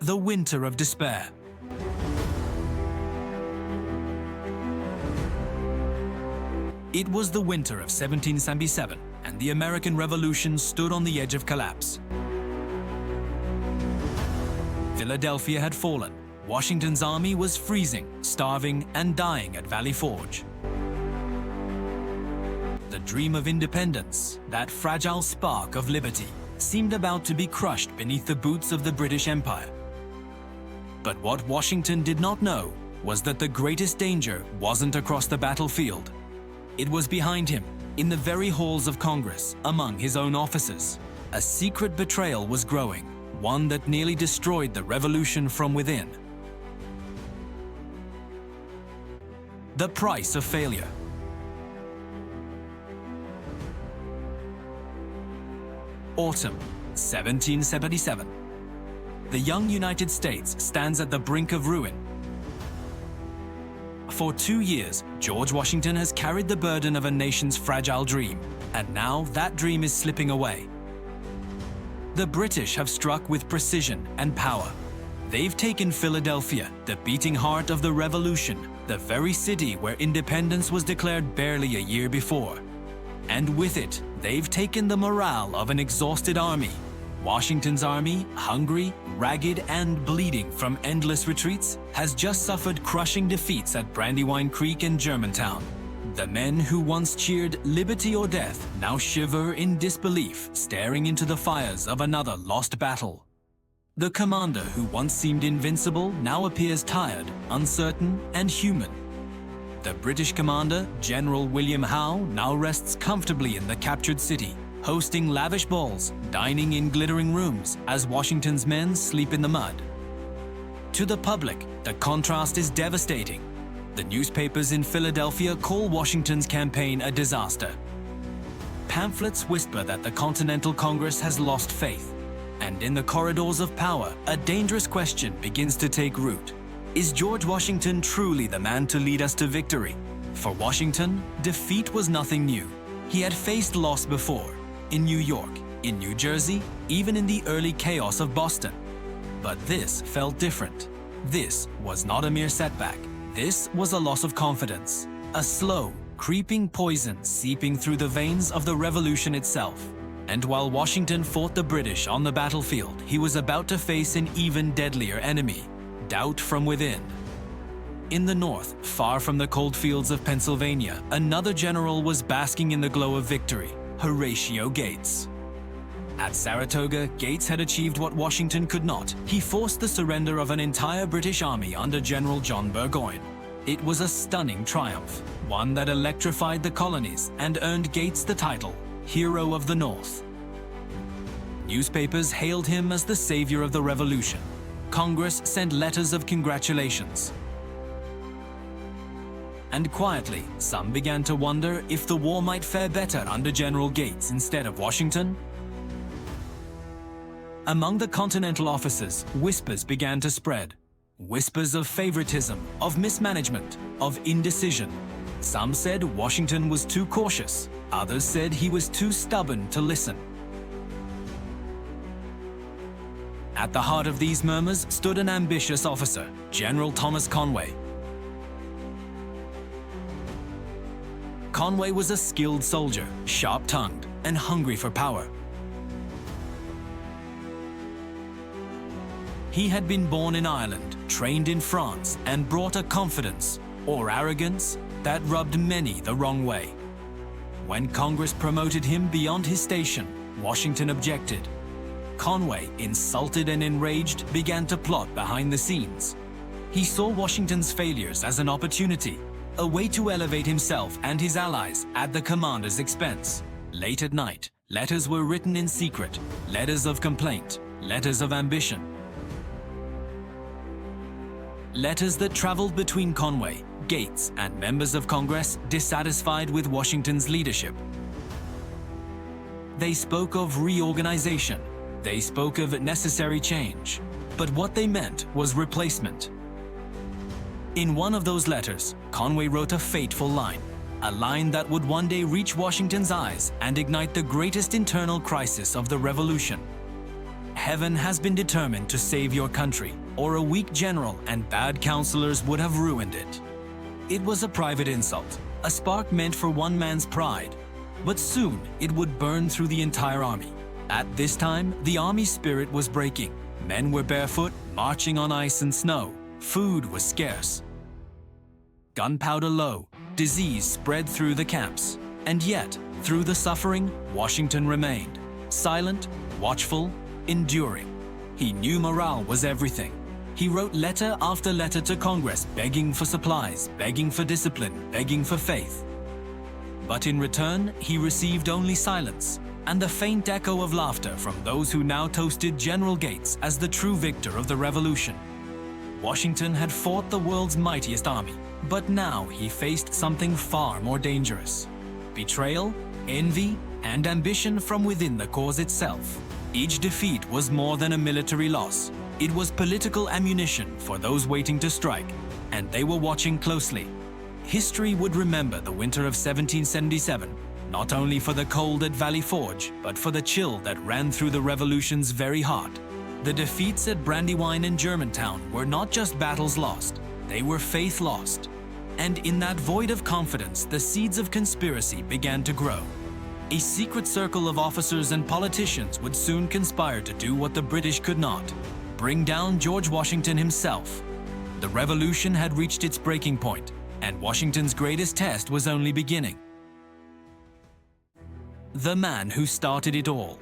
the winter of despair. It was the winter of 1777, and the American Revolution stood on the edge of collapse. Philadelphia had fallen. Washington's army was freezing, starving, and dying at Valley Forge. The dream of independence, that fragile spark of liberty, seemed about to be crushed beneath the boots of the British Empire. But what Washington did not know was that the greatest danger wasn't across the battlefield. It was behind him, in the very halls of Congress, among his own officers. A secret betrayal was growing, one that nearly destroyed the revolution from within. The price of failure. Autumn, 1777. The young United States stands at the brink of ruin. For 2 years, George Washington has carried the burden of a nation's fragile dream, and now that dream is slipping away. The British have struck with precision and power. They've taken Philadelphia, the beating heart of the Revolution, the very city where independence was declared barely a year before. And with it, they've taken the morale of an exhausted army. Washington's army, hungry, ragged, and bleeding from endless retreats, has just suffered crushing defeats at Brandywine Creek and Germantown. The men who once cheered liberty or death now shiver in disbelief, staring into the fires of another lost battle. The commander who once seemed invincible now appears tired, uncertain, and human. The British commander, General William Howe, now rests comfortably in the captured city, hosting lavish balls, dining in glittering rooms as Washington's men sleep in the mud. To the public, the contrast is devastating. The newspapers in Philadelphia call Washington's campaign a disaster. Pamphlets whisper that the Continental Congress has lost faith. And in the corridors of power, a dangerous question begins to take root. Is George Washington truly the man to lead us to victory? For Washington, defeat was nothing new. He had faced loss before, in New York, in New Jersey, even in the early chaos of Boston. But this felt different. This was not a mere setback. This was a loss of confidence, a slow, creeping poison seeping through the veins of the Revolution itself. And while Washington fought the British on the battlefield, he was about to face an even deadlier enemy: doubt from within. In the north, far from the cold fields of Pennsylvania, another general was basking in the glow of victory: Horatio Gates. At Saratoga, Gates had achieved what Washington could not. He forced the surrender of an entire British army under General John Burgoyne. It was a stunning triumph, one that electrified the colonies and earned Gates the title Hero of the North. Newspapers hailed him as the savior of the Revolution. Congress sent letters of congratulations. And quietly, some began to wonder if the war might fare better under General Gates instead of Washington. Among the Continental officers, whispers began to spread. Whispers of favoritism, of mismanagement, of indecision. Some said Washington was too cautious. Others said he was too stubborn to listen. At the heart of these murmurs stood an ambitious officer, General Thomas Conway. Conway was a skilled soldier, sharp-tongued, and hungry for power. He had been born in Ireland, trained in France, and brought a confidence, or arrogance, that rubbed many the wrong way. When Congress promoted him beyond his station, Washington objected. Conway, insulted and enraged, began to plot behind the scenes. He saw Washington's failures as an opportunity, a way to elevate himself and his allies at the commander's expense. Late at night, letters were written in secret, letters of complaint, letters of ambition. Letters that traveled between Conway, Gates, and members of Congress dissatisfied with Washington's leadership. They spoke of reorganization. They spoke of necessary change. But what they meant was replacement. In one of those letters, Conway wrote a fateful line, a line that would one day reach Washington's eyes and ignite the greatest internal crisis of the Revolution. Heaven has been determined to save your country, or a weak general and bad counselors would have ruined it. It was a private insult, a spark meant for one man's pride, but soon it would burn through the entire army. At this time, the army spirit was breaking. Men were barefoot, marching on ice and snow. Food was scarce. Gunpowder low, disease spread through the camps. And yet, through the suffering, Washington remained. Silent, watchful, enduring. He knew morale was everything. He wrote letter after letter to Congress, begging for supplies, begging for discipline, begging for faith. But in return, he received only silence, and the faint echo of laughter from those who now toasted General Gates as the true victor of the Revolution. Washington had fought the world's mightiest army, but now he faced something far more dangerous. Betrayal, envy, and ambition from within the cause itself. Each defeat was more than a military loss. It was political ammunition for those waiting to strike, and they were watching closely. History would remember the winter of 1777, not only for the cold at Valley Forge, but for the chill that ran through the Revolution's very heart. The defeats at Brandywine and Germantown were not just battles lost, they were faith lost. And in that void of confidence, the seeds of conspiracy began to grow. A secret circle of officers and politicians would soon conspire to do what the British could not: bring down George Washington himself. The Revolution had reached its breaking point, and Washington's greatest test was only beginning. The man who started it all.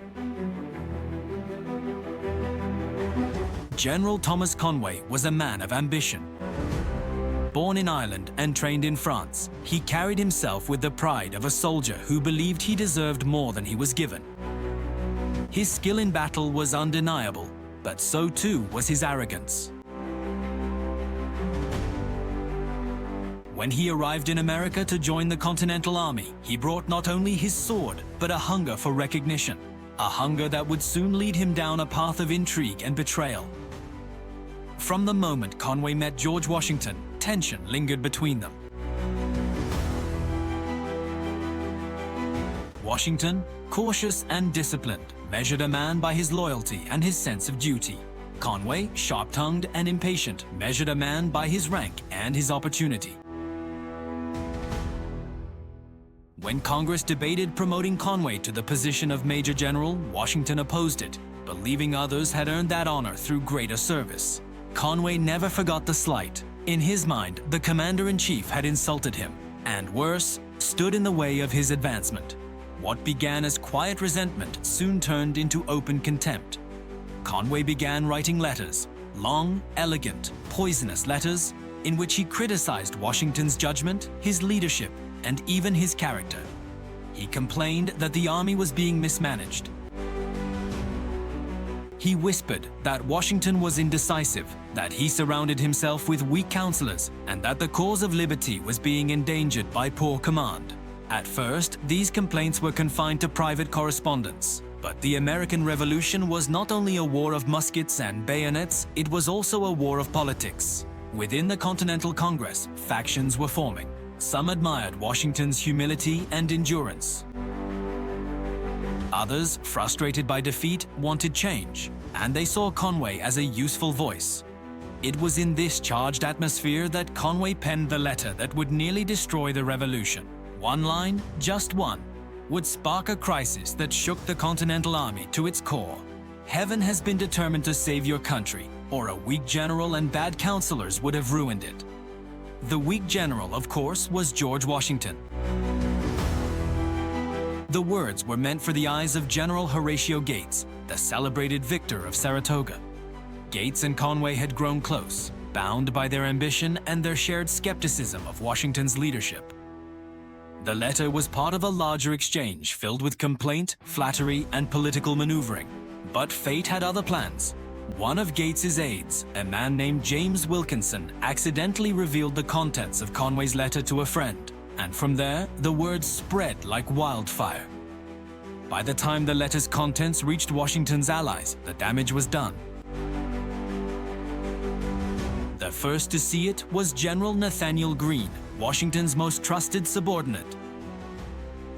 General Thomas Conway was a man of ambition. Born in Ireland and trained in France, he carried himself with the pride of a soldier who believed he deserved more than he was given. His skill in battle was undeniable, but so too was his arrogance. When he arrived in America to join the Continental Army, he brought not only his sword, but a hunger for recognition, a hunger that would soon lead him down a path of intrigue and betrayal. From the moment Conway met George Washington, tension lingered between them. Washington, cautious and disciplined, measured a man by his loyalty and his sense of duty. Conway, sharp-tongued and impatient, measured a man by his rank and his opportunity. When Congress debated promoting Conway to the position of Major General, Washington opposed it, believing others had earned that honor through greater service. Conway never forgot the slight. In his mind, the commander-in-chief had insulted him, and worse, stood in the way of his advancement. What began as quiet resentment soon turned into open contempt. Conway began writing letters, long, elegant, poisonous letters, in which he criticized Washington's judgment, his leadership, and even his character. He complained that the army was being mismanaged. He whispered that Washington was indecisive, that he surrounded himself with weak counselors, and that the cause of liberty was being endangered by poor command. At first, these complaints were confined to private correspondence. But the American Revolution was not only a war of muskets and bayonets, it was also a war of politics. Within the Continental Congress, factions were forming. Some admired Washington's humility and endurance. Others, frustrated by defeat, wanted change, and they saw Conway as a useful voice. It was in this charged atmosphere that Conway penned the letter that would nearly destroy the revolution. One line, just one, would spark a crisis that shook the Continental Army to its core. Heaven has been determined to save your country, or a weak general and bad counselors would have ruined it. The weak general, of course, was George Washington. The words were meant for the eyes of General Horatio Gates, the celebrated victor of Saratoga. Gates and Conway had grown close, bound by their ambition and their shared skepticism of Washington's leadership. The letter was part of a larger exchange filled with complaint, flattery, and political maneuvering. But fate had other plans. One of Gates's aides, a man named James Wilkinson, accidentally revealed the contents of Conway's letter to a friend, and from there, the words spread like wildfire. By the time the letter's contents reached Washington's allies, the damage was done. The first to see it was General Nathaniel Greene, Washington's most trusted subordinate.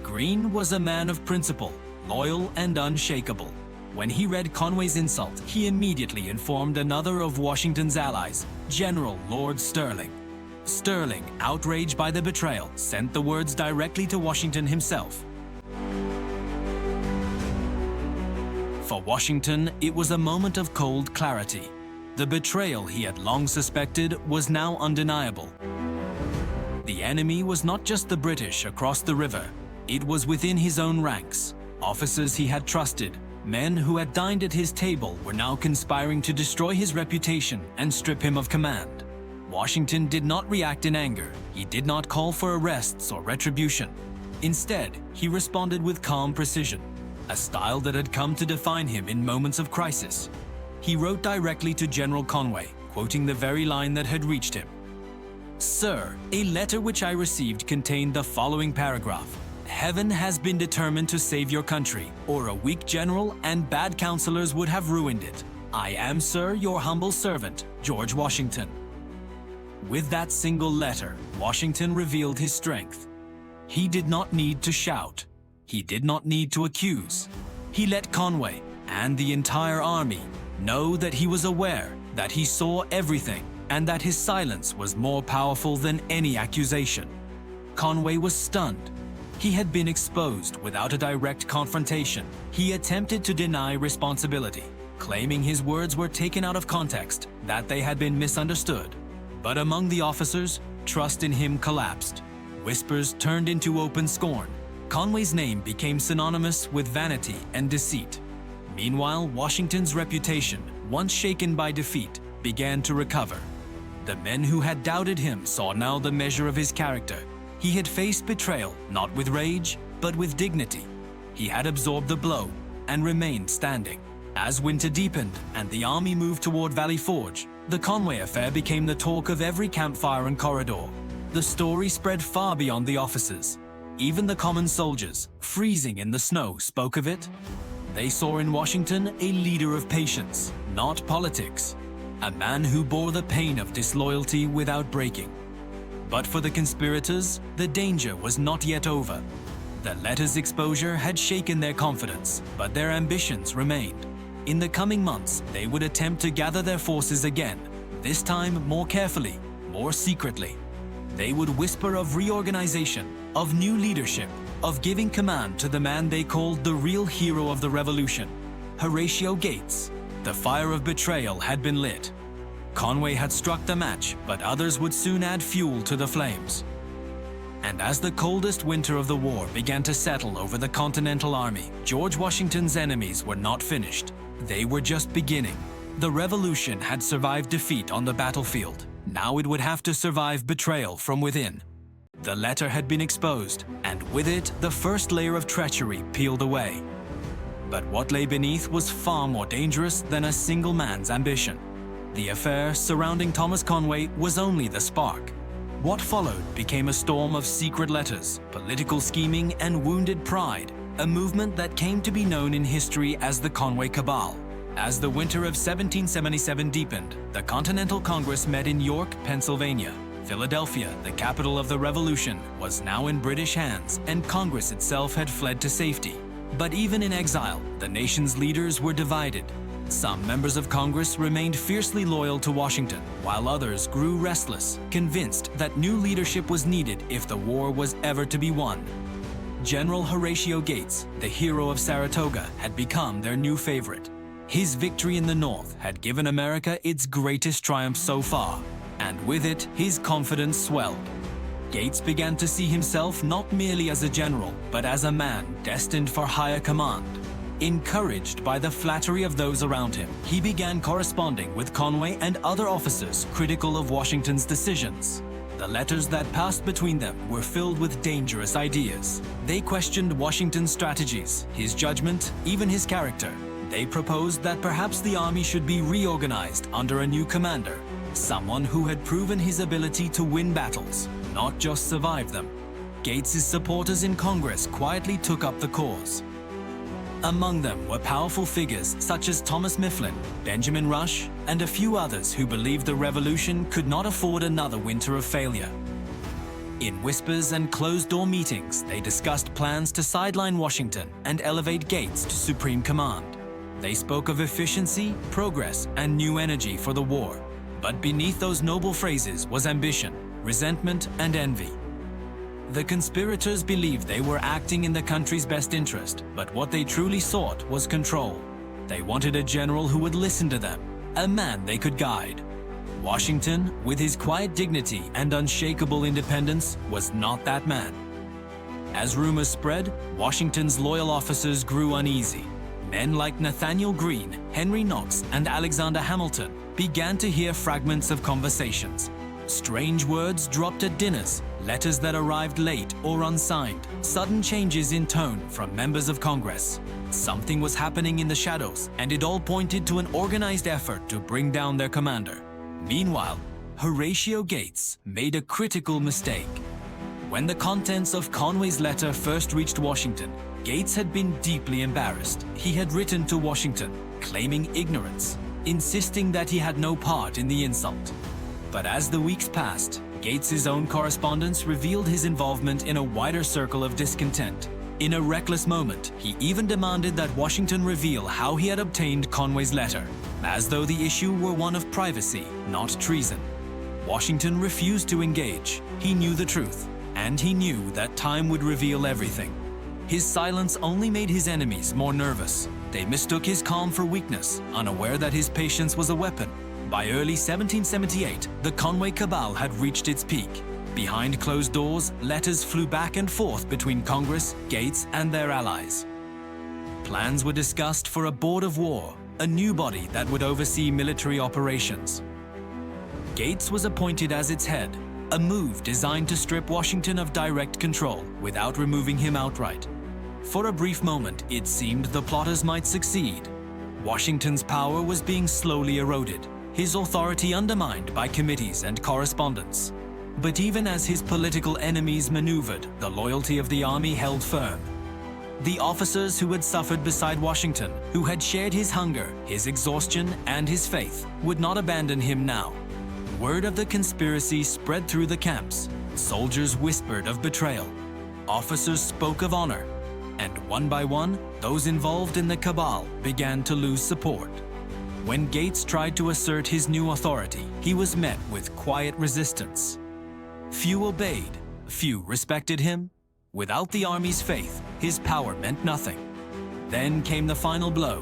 Greene was a man of principle, loyal and unshakable. When he read Conway's insult, he immediately informed another of Washington's allies, General Lord Sterling. Sterling, outraged by the betrayal, sent the words directly to Washington himself. For Washington, it was a moment of cold clarity. The betrayal he had long suspected was now undeniable. The enemy was not just the British across the river. It was within his own ranks. Officers he had trusted, men who had dined at his table, were now conspiring to destroy his reputation and strip him of command. Washington did not react in anger. He did not call for arrests or retribution. Instead, he responded with calm precision, a style that had come to define him in moments of crisis. He wrote directly to General Conway, quoting the very line that had reached him. "Sir, a letter which I received contained the following paragraph. Heaven has been determined to save your country, or a weak general and bad counselors would have ruined it. I am, sir, your humble servant, George Washington." With that single letter, Washington revealed his strength. He did not need to shout. He did not need to accuse. He let Conway and the entire army know that he was aware, that he saw everything, and that his silence was more powerful than any accusation. Conway was stunned. He had been exposed without a direct confrontation. He attempted to deny responsibility, claiming his words were taken out of context, that they had been misunderstood. But among the officers, trust in him collapsed. Whispers turned into open scorn. Conway's name became synonymous with vanity and deceit. Meanwhile, Washington's reputation, once shaken by defeat, began to recover. The men who had doubted him saw now the measure of his character. He had faced betrayal, not with rage, but with dignity. He had absorbed the blow and remained standing. As winter deepened and the army moved toward Valley Forge, the Conway affair became the talk of every campfire and corridor. The story spread far beyond the officers. Even the common soldiers, freezing in the snow, spoke of it. They saw in Washington a leader of patience, not politics, a man who bore the pain of disloyalty without breaking. But for the conspirators, the danger was not yet over. The letter's exposure had shaken their confidence, but their ambitions remained. In the coming months, they would attempt to gather their forces again, this time more carefully, more secretly. They would whisper of reorganization, of new leadership, of giving command to the man they called the real hero of the revolution, Horatio Gates. The fire of betrayal had been lit. Conway had struck the match, but others would soon add fuel to the flames. And as the coldest winter of the war began to settle over the Continental Army, George Washington's enemies were not finished. They were just beginning. The revolution had survived defeat on the battlefield. Now it would have to survive betrayal from within. The letter had been exposed, and with it, the first layer of treachery peeled away. But what lay beneath was far more dangerous than a single man's ambition. The affair surrounding Thomas Conway was only the spark. What followed became a storm of secret letters, political scheming, and wounded pride, a movement that came to be known in history as the Conway Cabal. As the winter of 1777 deepened, the Continental Congress met in York, Pennsylvania. Philadelphia, the capital of the Revolution, was now in British hands, and Congress itself had fled to safety. But even in exile, the nation's leaders were divided. Some members of Congress remained fiercely loyal to Washington, while others grew restless, convinced that new leadership was needed if the war was ever to be won. General Horatio Gates, the hero of Saratoga, had become their new favorite. His victory in the North had given America its greatest triumph so far, and with it, his confidence swelled. Gates began to see himself not merely as a general, but as a man destined for higher command. Encouraged by the flattery of those around him, he began corresponding with Conway and other officers critical of Washington's decisions. The letters that passed between them were filled with dangerous ideas. They questioned Washington's strategies, his judgment, even his character. They proposed that perhaps the army should be reorganized under a new commander, someone who had proven his ability to win battles, not just survive them. Gates's supporters in Congress quietly took up the cause. Among them were powerful figures such as Thomas Mifflin, Benjamin Rush, and a few others who believed the revolution could not afford another winter of failure. In whispers and closed-door meetings, they discussed plans to sideline Washington and elevate Gates to supreme command. They spoke of efficiency, progress, and new energy for the war. But beneath those noble phrases was ambition, resentment, and envy. The conspirators believed they were acting in the country's best interest, but what they truly sought was control. They wanted a general who would listen to them, a man they could guide. Washington, with his quiet dignity and unshakable independence, was not that man. As rumors spread, Washington's loyal officers grew uneasy. Men like Nathaniel Greene, Henry Knox, and Alexander Hamilton began to hear fragments of conversations. Strange words dropped at dinners, letters that arrived late or unsigned, sudden changes in tone from members of Congress. Something was happening in the shadows, and it all pointed to an organized effort to bring down their commander. Meanwhile, Horatio Gates made a critical mistake. When the contents of Conway's letter first reached Washington, Gates had been deeply embarrassed. He had written to Washington, claiming ignorance, insisting that he had no part in the insult. But as the weeks passed, Gates's own correspondence revealed his involvement in a wider circle of discontent. In a reckless moment, he even demanded that Washington reveal how he had obtained Conway's letter, as though the issue were one of privacy, not treason. Washington refused to engage. He knew the truth, and he knew that time would reveal everything. His silence only made his enemies more nervous. They mistook his calm for weakness, unaware that his patience was a weapon. By early 1778, the Conway Cabal had reached its peak. Behind closed doors, letters flew back and forth between Congress, Gates, and their allies. Plans were discussed for a board of war, a new body that would oversee military operations. Gates was appointed as its head, a move designed to strip Washington of direct control without removing him outright. For a brief moment, it seemed the plotters might succeed. Washington's power was being slowly eroded, his authority undermined by committees and correspondence. But even as his political enemies maneuvered, the loyalty of the army held firm. The officers who had suffered beside Washington, who had shared his hunger, his exhaustion, and his faith, would not abandon him now. Word of the conspiracy spread through the camps. Soldiers whispered of betrayal. Officers spoke of honor. And one by one, those involved in the cabal began to lose support. When Gates tried to assert his new authority, he was met with quiet resistance. Few obeyed, few respected him. Without the army's faith, his power meant nothing. Then came the final blow.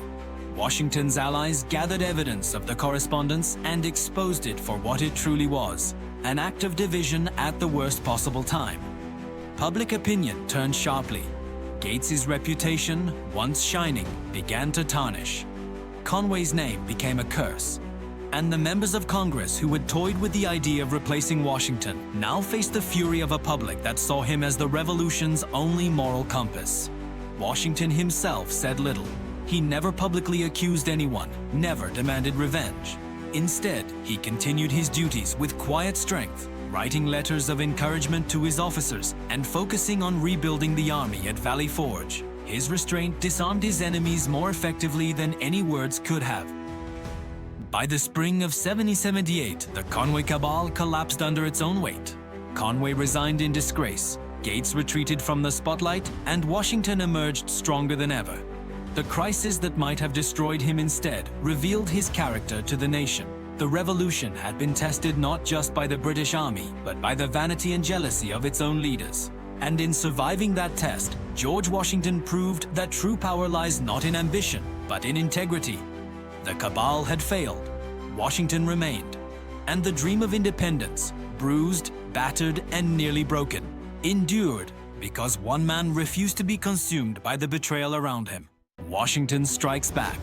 Washington's allies gathered evidence of the correspondence and exposed it for what it truly was, an act of division at the worst possible time. Public opinion turned sharply. Gates's reputation, once shining, began to tarnish. Conway's name became a curse, and the members of Congress who had toyed with the idea of replacing Washington now faced the fury of a public that saw him as the revolution's only moral compass. Washington himself said little. He never publicly accused anyone, never demanded revenge. Instead, he continued his duties with quiet strength, writing letters of encouragement to his officers and focusing on rebuilding the army at Valley Forge. His restraint disarmed his enemies more effectively than any words could have. By the spring of 1778, the Conway Cabal collapsed under its own weight. Conway resigned in disgrace, Gates retreated from the spotlight, and Washington emerged stronger than ever. The crisis that might have destroyed him instead revealed his character to the nation. The revolution had been tested not just by the British Army, but by the vanity and jealousy of its own leaders. And in surviving that test, George Washington proved that true power lies not in ambition, but in integrity. The cabal had failed. Washington remained. And the dream of independence, bruised, battered, and nearly broken, endured because one man refused to be consumed by the betrayal around him. Washington strikes back.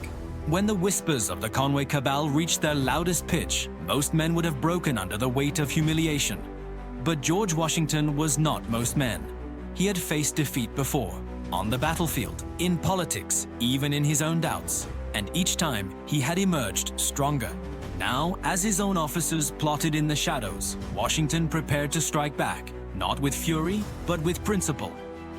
When the whispers of the Conway Cabal reached their loudest pitch, most men would have broken under the weight of humiliation. But George Washington was not most men. He had faced defeat before, on the battlefield, in politics, even in his own doubts. And each time, he had emerged stronger. Now, as his own officers plotted in the shadows, Washington prepared to strike back, not with fury, but with principle.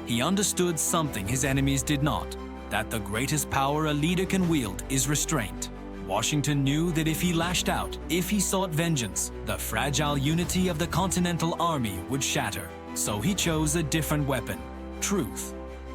He understood something his enemies did not, that the greatest power a leader can wield is restraint. Washington knew that if he lashed out, if he sought vengeance, the fragile unity of the Continental Army would shatter. So he chose a different weapon, truth.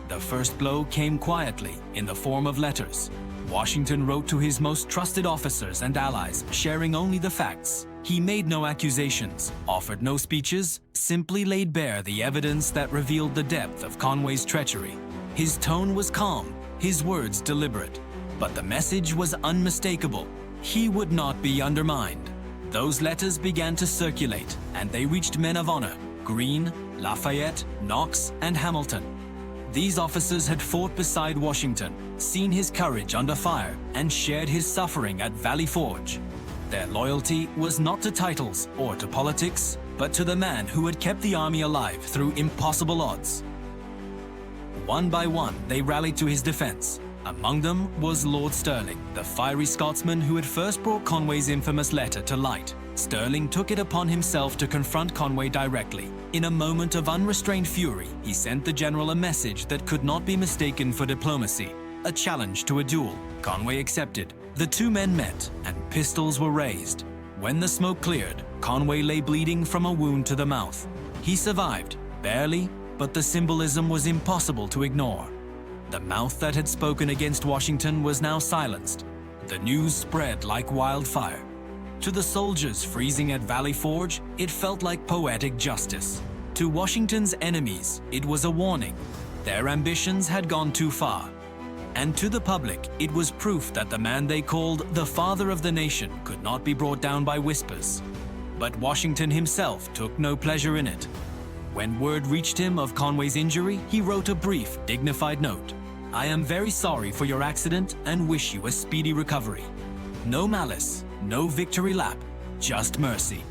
The first blow came quietly, in the form of letters. Washington wrote to his most trusted officers and allies, sharing only the facts. He made no accusations, offered no speeches, simply laid bare the evidence that revealed the depth of Conway's treachery. His tone was calm, his words deliberate, but the message was unmistakable. He would not be undermined. Those letters began to circulate, and they reached men of honor: Greene, Lafayette, Knox, and Hamilton. These officers had fought beside Washington, seen his courage under fire, and shared his suffering at Valley Forge. Their loyalty was not to titles or to politics, but to the man who had kept the army alive through impossible odds. One by one, they rallied to his defense. Among them was Lord Stirling, the fiery Scotsman who had first brought Conway's infamous letter to light. Stirling took it upon himself to confront Conway directly. In a moment of unrestrained fury, he sent the general a message that could not be mistaken for diplomacy, a challenge to a duel. Conway accepted. The two men met, and pistols were raised. When the smoke cleared, Conway lay bleeding from a wound to the mouth. He survived, barely, but the symbolism was impossible to ignore. The mouth that had spoken against Washington was now silenced. The news spread like wildfire. To the soldiers freezing at Valley Forge, it felt like poetic justice. To Washington's enemies, it was a warning. Their ambitions had gone too far. And to the public, it was proof that the man they called the father of the nation could not be brought down by whispers. But Washington himself took no pleasure in it. When word reached him of Conway's injury, he wrote a brief, dignified note. "I am very sorry for your accident and wish you a speedy recovery. No malice, no victory lap, just mercy."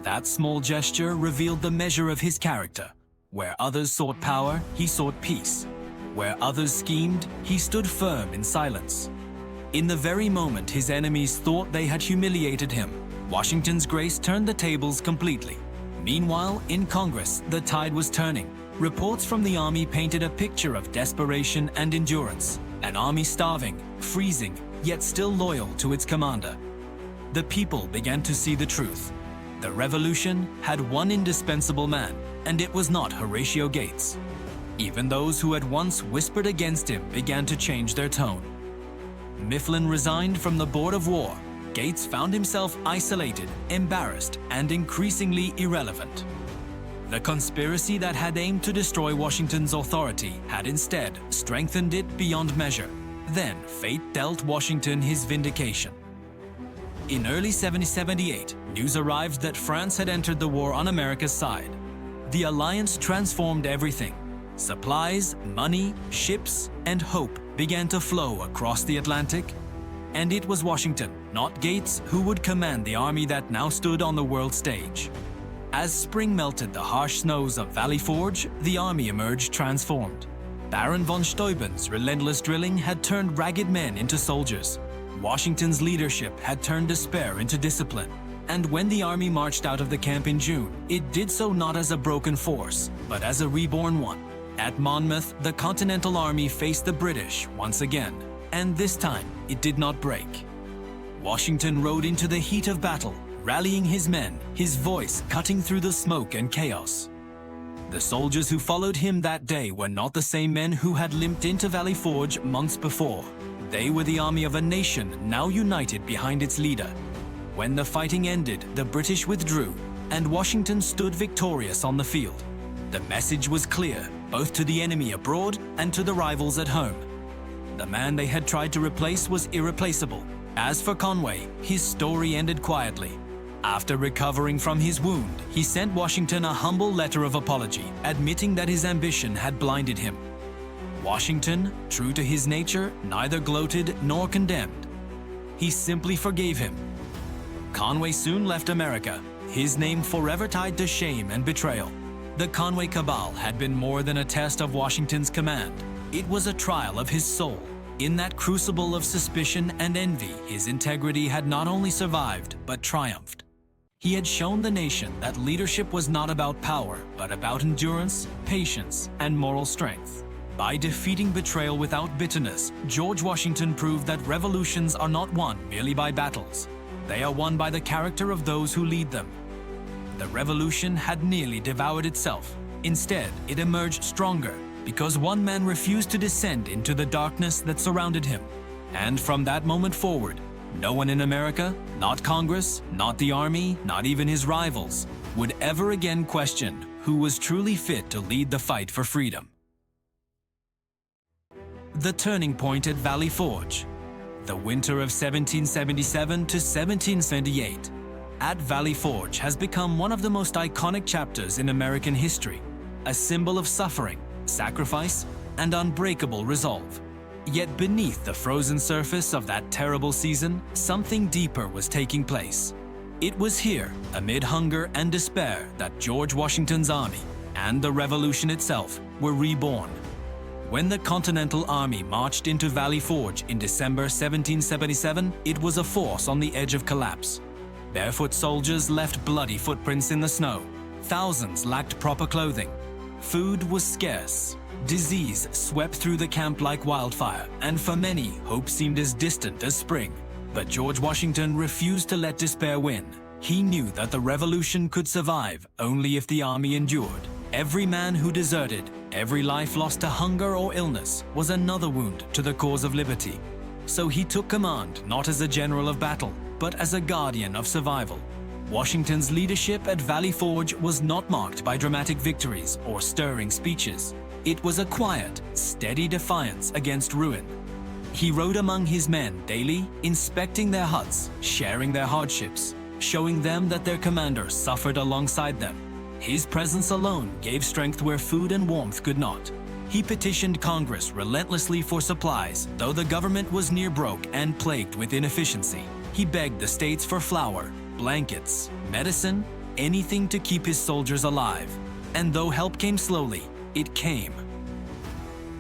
That small gesture revealed the measure of his character. Where others sought power, he sought peace. Where others schemed, he stood firm in silence. In the very moment his enemies thought they had humiliated him, Washington's grace turned the tables completely. Meanwhile, in Congress, the tide was turning. Reports from the army painted a picture of desperation and endurance. An army starving, freezing, yet still loyal to its commander. The people began to see the truth. The revolution had one indispensable man, and it was not Horatio Gates. Even those who had once whispered against him began to change their tone. Mifflin resigned from the Board of War. Gates found himself isolated, embarrassed, and increasingly irrelevant. The conspiracy that had aimed to destroy Washington's authority had instead strengthened it beyond measure. Then fate dealt Washington his vindication. In early 1778, news arrived that France had entered the war on America's side. The alliance transformed everything. Supplies, money, ships, and hope began to flow across the Atlantic. And it was Washington, not Gates, who would command the army that now stood on the world stage. As spring melted the harsh snows of Valley Forge, the army emerged transformed. Baron von Steuben's relentless drilling had turned ragged men into soldiers. Washington's leadership had turned despair into discipline. And when the army marched out of the camp in June, it did so not as a broken force, but as a reborn one. At Monmouth, the Continental Army faced the British once again, and this time it did not break. Washington rode into the heat of battle, rallying his men, his voice cutting through the smoke and chaos. The soldiers who followed him that day were not the same men who had limped into Valley Forge months before. They were the army of a nation now united behind its leader. When the fighting ended, the British withdrew, and Washington stood victorious on the field. The message was clear, both to the enemy abroad and to the rivals at home. The man they had tried to replace was irreplaceable. As for Conway, his story ended quietly. After recovering from his wound, he sent Washington a humble letter of apology, admitting that his ambition had blinded him. Washington, true to his nature, neither gloated nor condemned. He simply forgave him. Conway soon left America, his name forever tied to shame and betrayal. The Conway Cabal had been more than a test of Washington's command. It was a trial of his soul. In that crucible of suspicion and envy, his integrity had not only survived, but triumphed. He had shown the nation that leadership was not about power, but about endurance, patience, and moral strength. By defeating betrayal without bitterness, George Washington proved that revolutions are not won merely by battles. They are won by the character of those who lead them. The revolution had nearly devoured itself. Instead, it emerged stronger because one man refused to descend into the darkness that surrounded him. And from that moment forward, no one in America, not Congress, not the Army, not even his rivals, would ever again question who was truly fit to lead the fight for freedom. The turning point at Valley Forge. The winter of 1777 to 1778 at Valley Forge has become one of the most iconic chapters in American history, a symbol of suffering, sacrifice, and unbreakable resolve. Yet beneath the frozen surface of that terrible season, something deeper was taking place. It was here, amid hunger and despair, that George Washington's army and the Revolution itself were reborn. When the Continental Army marched into Valley Forge in December 1777, it was a force on the edge of collapse. Barefoot soldiers left bloody footprints in the snow. Thousands lacked proper clothing. Food was scarce. Disease swept through the camp like wildfire, and for many, hope seemed as distant as spring. But George Washington refused to let despair win. He knew that the revolution could survive only if the army endured. Every man who deserted, every life lost to hunger or illness, was another wound to the cause of liberty. So he took command not as a general of battle, but as a guardian of survival. Washington's leadership at Valley Forge was not marked by dramatic victories or stirring speeches. It was a quiet, steady defiance against ruin. He rode among his men daily, inspecting their huts, sharing their hardships, showing them that their commander suffered alongside them. His presence alone gave strength where food and warmth could not. He petitioned Congress relentlessly for supplies, though the government was near broke and plagued with inefficiency. He begged the states for flour, blankets, medicine, anything to keep his soldiers alive. And though help came slowly, it came.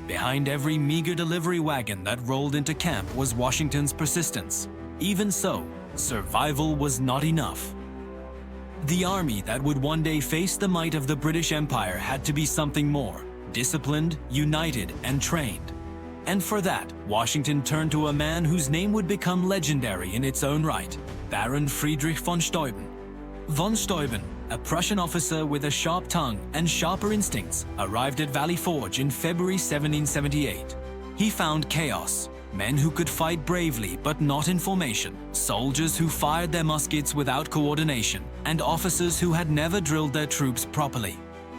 Behind every meager delivery wagon that rolled into camp was Washington's persistence. Even so, survival was not enough. The army that would one day face the might of the British Empire had to be something more: disciplined, united, and trained. And for that, Washington turned to a man whose name would become legendary in its own right: Baron Friedrich von Steuben. Von Steuben, a Prussian officer with a sharp tongue and sharper instincts, arrived at Valley Forge in February 1778. He found chaos, men who could fight bravely but not in formation, soldiers who fired their muskets without coordination, and officers who had never drilled their troops properly.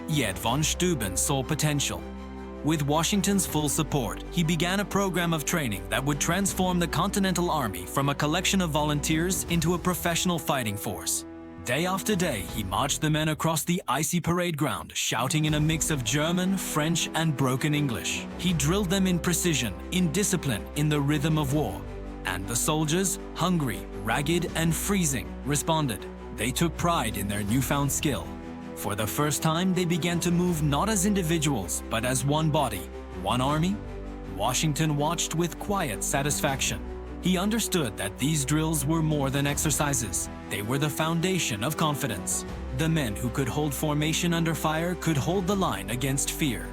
Yet von Steuben saw potential. With Washington's full support, he began a program of training that would transform the Continental Army from a collection of volunteers into a professional fighting force. Day after day, he marched the men across the icy parade ground, shouting in a mix of German, French, and broken English. He drilled them in precision, in discipline, in the rhythm of war. And the soldiers, hungry, ragged, and freezing, responded. They took pride in their newfound skill. For the first time, they began to move not as individuals, but as one body, one army. Washington watched with quiet satisfaction. He understood that these drills were more than exercises. They were the foundation of confidence. The men who could hold formation under fire could hold the line against fear.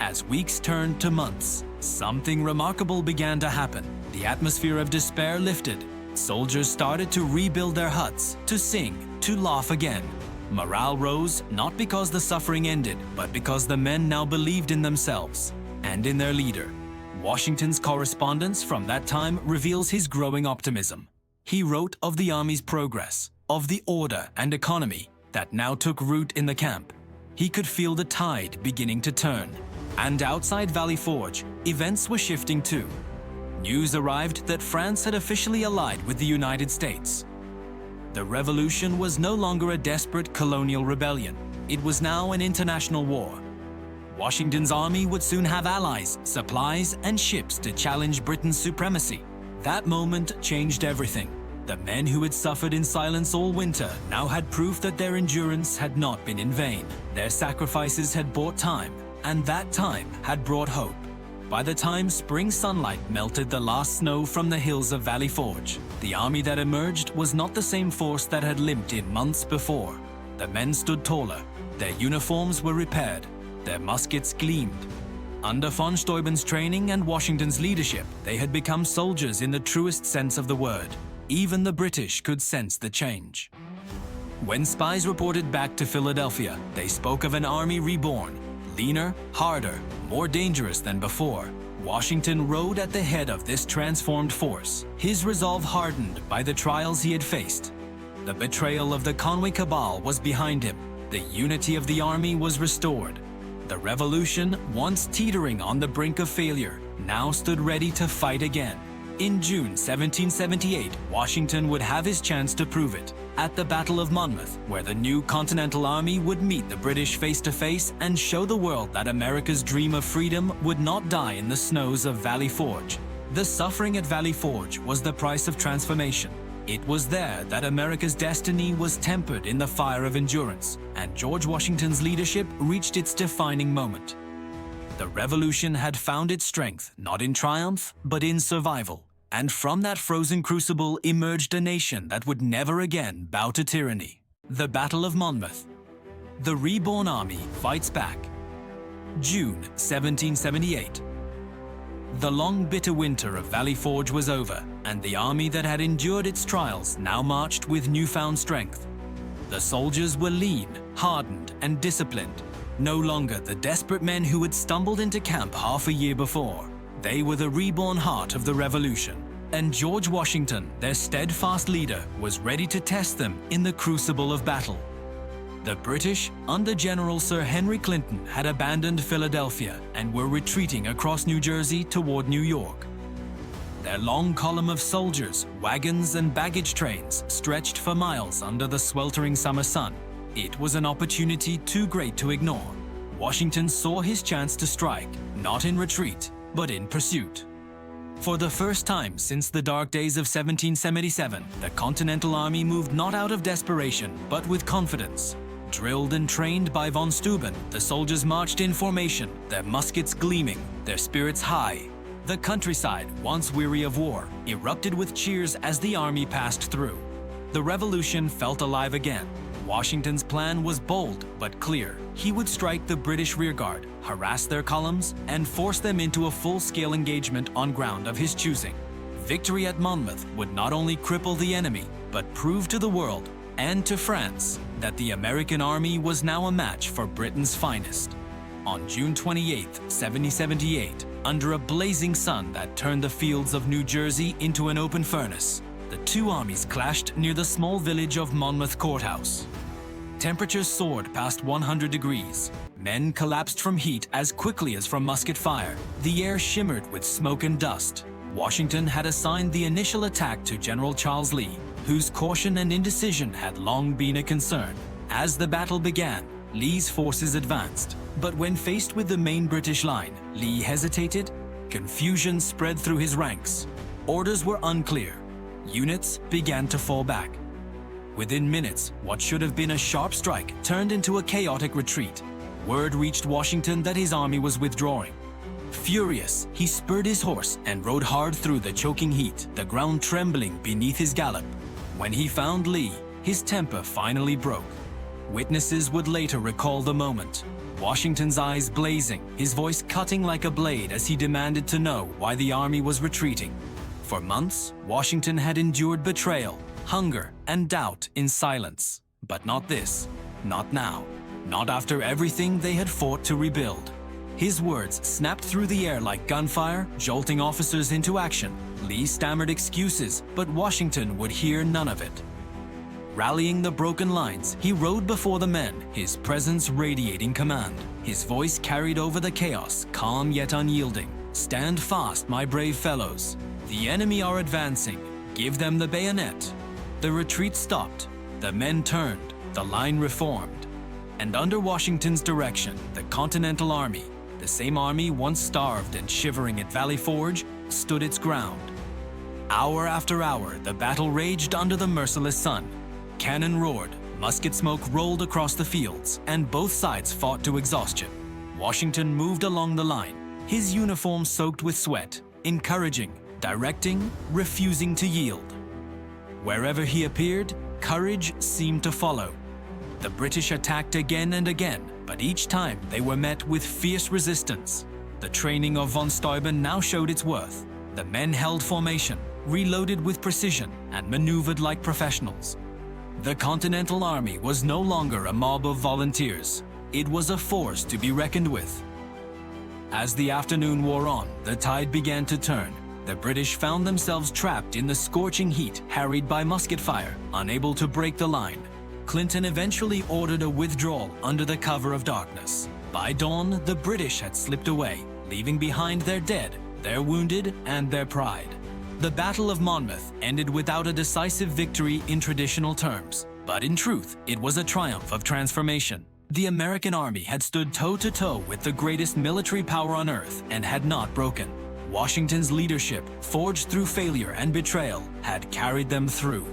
As weeks turned to months, something remarkable began to happen. The atmosphere of despair lifted. Soldiers started to rebuild their huts, to sing, to laugh again. Morale rose, not because the suffering ended, but because the men now believed in themselves and in their leader. Washington's correspondence from that time reveals his growing optimism. He wrote of the army's progress, of the order and economy that now took root in the camp. He could feel the tide beginning to turn. And outside Valley Forge, events were shifting too. News arrived that France had officially allied with the United States. The revolution was no longer a desperate colonial rebellion. It was now an international war. Washington's army would soon have allies, supplies, and ships to challenge Britain's supremacy. That moment changed everything. The men who had suffered in silence all winter now had proof that their endurance had not been in vain. Their sacrifices had bought time, and that time had brought hope. By the time spring sunlight melted the last snow from the hills of Valley Forge, the army that emerged was not the same force that had limped in months before. The men stood taller, their uniforms were repaired, their muskets gleamed. Under von Steuben's training and Washington's leadership, they had become soldiers in the truest sense of the word. Even the British could sense the change. When spies reported back to Philadelphia, they spoke of an army reborn, leaner, harder, more dangerous than before. Washington rode at the head of this transformed force, his resolve hardened by the trials he had faced. The betrayal of the Conway Cabal was behind him. The unity of the army was restored. The revolution, once teetering on the brink of failure, now stood ready to fight again. In June 1778, Washington would have his chance to prove it at the Battle of Monmouth, where the new Continental Army would meet the British face to face and show the world that America's dream of freedom would not die in the snows of Valley Forge. The suffering at Valley Forge was the price of transformation. It was there that America's destiny was tempered in the fire of endurance, and George Washington's leadership reached its defining moment. The revolution had found its strength not in triumph, but in survival. And from that frozen crucible emerged a nation that would never again bow to tyranny. The Battle of Monmouth. The reborn army fights back. June 1778. The long bitter winter of Valley Forge was over, and the army that had endured its trials now marched with newfound strength. The soldiers were lean, hardened, and disciplined. No longer the desperate men who had stumbled into camp half a year before. They were the reborn heart of the revolution, and George Washington, their steadfast leader, was ready to test them in the crucible of battle. The British, under General Sir Henry Clinton, had abandoned Philadelphia and were retreating across New Jersey toward New York. Their long column of soldiers, wagons, and baggage trains stretched for miles under the sweltering summer sun. It was an opportunity too great to ignore. Washington saw his chance to strike, not in retreat, but in pursuit. For the first time since the dark days of 1777, the Continental Army moved not out of desperation, but with confidence. Drilled and trained by von Steuben, the soldiers marched in formation, their muskets gleaming, their spirits high. The countryside, once weary of war, erupted with cheers as the army passed through. The revolution felt alive again. Washington's plan was bold but clear. He would strike the British rearguard, harass their columns, and force them into a full-scale engagement on ground of his choosing. Victory at Monmouth would not only cripple the enemy, but prove to the world, and to France, that the American army was now a match for Britain's finest. On June 28, 1778, under a blazing sun that turned the fields of New Jersey into an open furnace, the two armies clashed near the small village of Monmouth Courthouse. Temperatures soared past 100 degrees. Men collapsed from heat as quickly as from musket fire. The air shimmered with smoke and dust. Washington had assigned the initial attack to General Charles Lee, whose caution and indecision had long been a concern. As the battle began, Lee's forces advanced. But when faced with the main British line, Lee hesitated. Confusion spread through his ranks. Orders were unclear. Units began to fall back. Within minutes, what should have been a sharp strike turned into a chaotic retreat. Word reached Washington that his army was withdrawing. Furious, he spurred his horse and rode hard through the choking heat, the ground trembling beneath his gallop. When he found Lee, his temper finally broke. Witnesses would later recall the moment. Washington's eyes blazing, his voice cutting like a blade as he demanded to know why the army was retreating. For months, Washington had endured betrayal, hunger, and doubt in silence. But not this, not now, not after everything they had fought to rebuild. His words snapped through the air like gunfire, jolting officers into action. Lee stammered excuses, but Washington would hear none of it. Rallying the broken lines, he rode before the men, his presence radiating command. His voice carried over the chaos, calm yet unyielding. "Stand fast, my brave fellows. The enemy are advancing. Give them the bayonet." The retreat stopped. The men turned. The line reformed. And under Washington's direction, the Continental Army, the same army once starved and shivering at Valley Forge, stood its ground. Hour after hour, the battle raged under the merciless sun. Cannon roared, musket smoke rolled across the fields, and both sides fought to exhaustion. Washington moved along the line, his uniform soaked with sweat, encouraging, directing, refusing to yield. Wherever he appeared, courage seemed to follow. The British attacked again and again, but each time they were met with fierce resistance. The training of von Steuben now showed its worth. The men held formation, reloaded with precision, and maneuvered like professionals. The Continental Army was no longer a mob of volunteers. It was a force to be reckoned with. As the afternoon wore on, the tide began to turn. The British found themselves trapped in the scorching heat, harried by musket fire, unable to break the line. Clinton eventually ordered a withdrawal under the cover of darkness. By dawn, the British had slipped away, leaving behind their dead, their wounded, and their pride. The Battle of Monmouth ended without a decisive victory in traditional terms, but in truth, it was a triumph of transformation. The American army had stood toe-to-toe with the greatest military power on earth and had not broken. Washington's leadership, forged through failure and betrayal, had carried them through.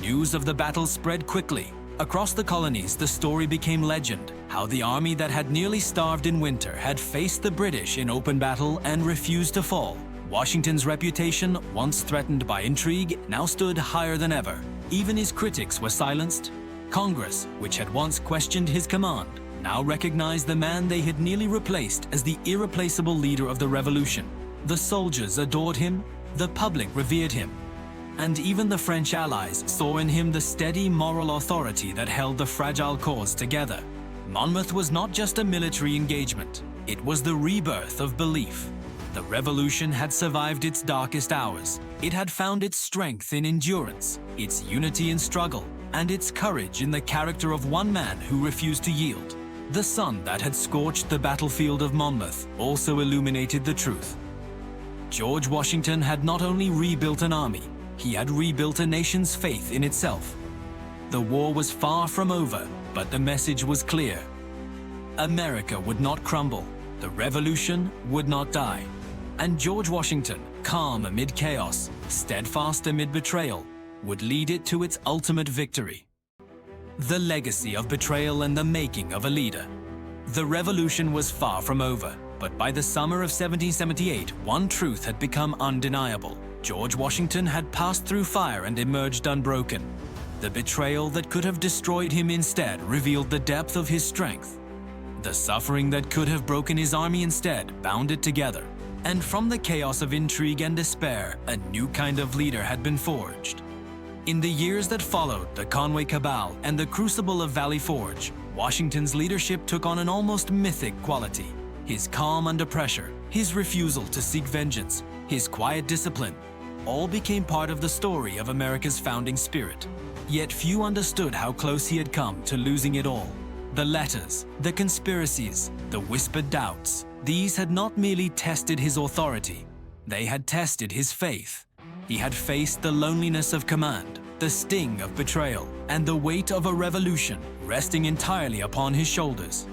News of the battle spread quickly. Across the colonies, the story became legend, how the army that had nearly starved in winter had faced the British in open battle and refused to fall. Washington's reputation, once threatened by intrigue, now stood higher than ever. Even his critics were silenced. Congress, which had once questioned his command, now recognized the man they had nearly replaced as the irreplaceable leader of the revolution. The soldiers adored him, the public revered him, and even the French allies saw in him the steady moral authority that held the fragile cause together. Monmouth was not just a military engagement, it was the rebirth of belief. The revolution had survived its darkest hours. It had found its strength in endurance, its unity in struggle, and its courage in the character of one man who refused to yield. The sun that had scorched the battlefield of Monmouth also illuminated the truth. George Washington had not only rebuilt an army, he had rebuilt a nation's faith in itself. The war was far from over, but the message was clear. America would not crumble, the revolution would not die. And George Washington, calm amid chaos, steadfast amid betrayal, would lead it to its ultimate victory. The legacy of betrayal and the making of a leader. The revolution was far from over, but by the summer of 1778, one truth had become undeniable. George Washington had passed through fire and emerged unbroken. The betrayal that could have destroyed him instead revealed the depth of his strength. The suffering that could have broken his army instead bound it together. And from the chaos of intrigue and despair, a new kind of leader had been forged. In the years that followed the Conway Cabal and the crucible of Valley Forge, Washington's leadership took on an almost mythic quality. His calm under pressure, his refusal to seek vengeance, his quiet discipline, all became part of the story of America's founding spirit. Yet few understood how close he had come to losing it all. The letters, the conspiracies, the whispered doubts, these had not merely tested his authority, they had tested his faith. He had faced the loneliness of command, the sting of betrayal, and the weight of a revolution resting entirely upon his shoulders.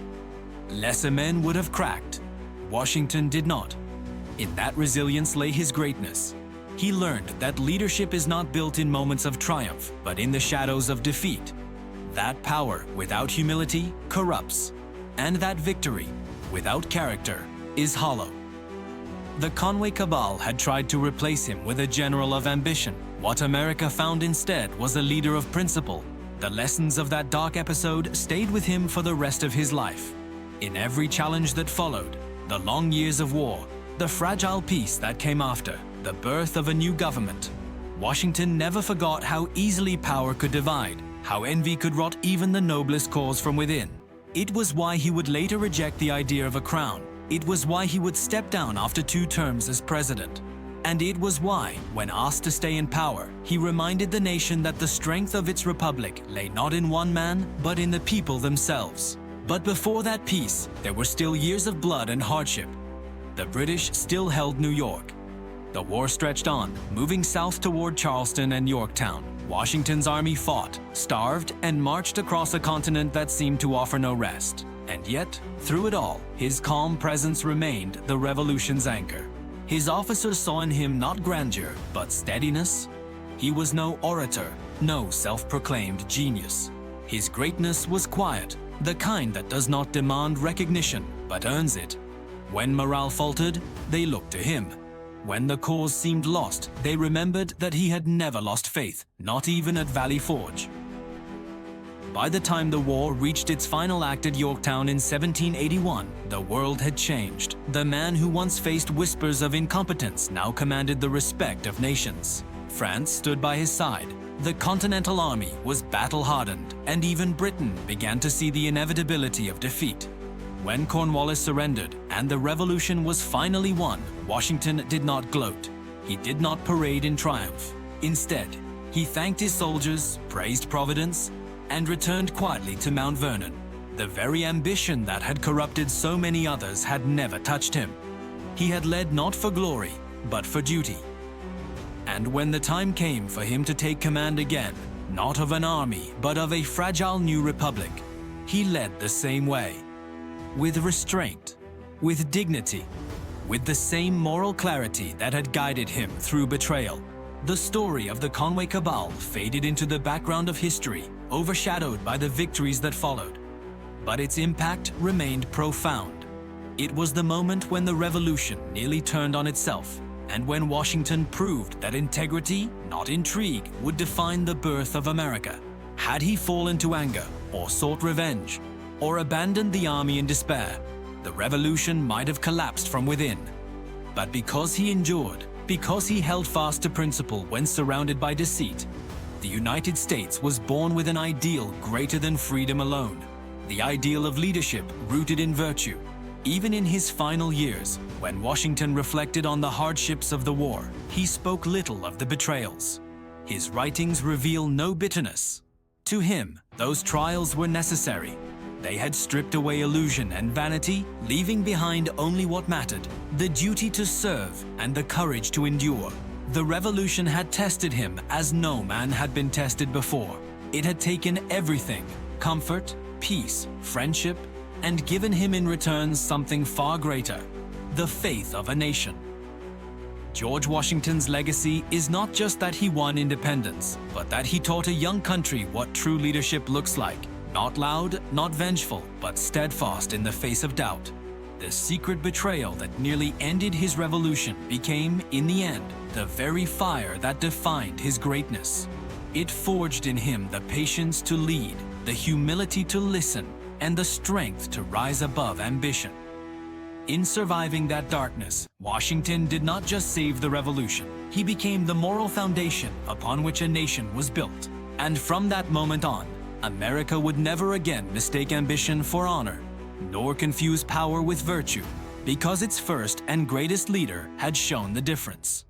Lesser men would have cracked. Washington did not. In that resilience lay his greatness. He learned that leadership is not built in moments of triumph, but in the shadows of defeat. That power without humility corrupts, and that victory without character is hollow. The Conway Cabal had tried to replace him with a general of ambition. What America found instead was a leader of principle. The lessons of that dark episode stayed with him for the rest of his life. In every challenge that followed, the long years of war, the fragile peace that came after, the birth of a new government, Washington never forgot how easily power could divide, how envy could rot even the noblest cause from within. It was why he would later reject the idea of a crown. It was why he would step down after 2 terms as president. And it was why, when asked to stay in power, he reminded the nation that the strength of its republic lay not in one man, but in the people themselves. But before that peace, there were still years of blood and hardship. The British still held New York. The war stretched on, moving south toward Charleston and Yorktown. Washington's army fought, starved, and marched across a continent that seemed to offer no rest. And yet, through it all, his calm presence remained the revolution's anchor. His officers saw in him not grandeur, but steadiness. He was no orator, no self-proclaimed genius. His greatness was quiet, the kind that does not demand recognition, but earns it. When morale faltered, they looked to him. When the cause seemed lost, they remembered that he had never lost faith, not even at Valley Forge. By the time the war reached its final act at Yorktown in 1781, the world had changed. The man who once faced whispers of incompetence now commanded the respect of nations. France stood by his side. The Continental Army was battle-hardened, and even Britain began to see the inevitability of defeat. When Cornwallis surrendered and the revolution was finally won, Washington did not gloat. He did not parade in triumph. Instead, he thanked his soldiers, praised Providence, and returned quietly to Mount Vernon. The very ambition that had corrupted so many others had never touched him. He had led not for glory, but for duty. And when the time came for him to take command again, not of an army, but of a fragile new republic, he led the same way. With restraint, with dignity, with the same moral clarity that had guided him through betrayal. The story of the Conway Cabal faded into the background of history, overshadowed by the victories that followed. But its impact remained profound. It was the moment when the revolution nearly turned on itself, and when Washington proved that integrity, not intrigue, would define the birth of America. Had he fallen to anger, or sought revenge, or abandoned the army in despair, the revolution might have collapsed from within. But because he endured, because he held fast to principle when surrounded by deceit, the United States was born with an ideal greater than freedom alone, the ideal of leadership rooted in virtue. Even in his final years, when Washington reflected on the hardships of the war, he spoke little of the betrayals. His writings reveal no bitterness. To him, those trials were necessary. They had stripped away illusion and vanity, leaving behind only what mattered, the duty to serve and the courage to endure. The revolution had tested him as no man had been tested before. It had taken everything, comfort, peace, friendship, and given him in return something far greater, the faith of a nation. George Washington's legacy is not just that he won independence, but that he taught a young country what true leadership looks like. Not loud, not vengeful, but steadfast in the face of doubt. The secret betrayal that nearly ended his revolution became, in the end, the very fire that defined his greatness. It forged in him the patience to lead, the humility to listen, and the strength to rise above ambition. In surviving that darkness, Washington did not just save the revolution. He became the moral foundation upon which a nation was built. And from that moment on, America would never again mistake ambition for honor, nor confuse power with virtue, because its first and greatest leader had shown the difference.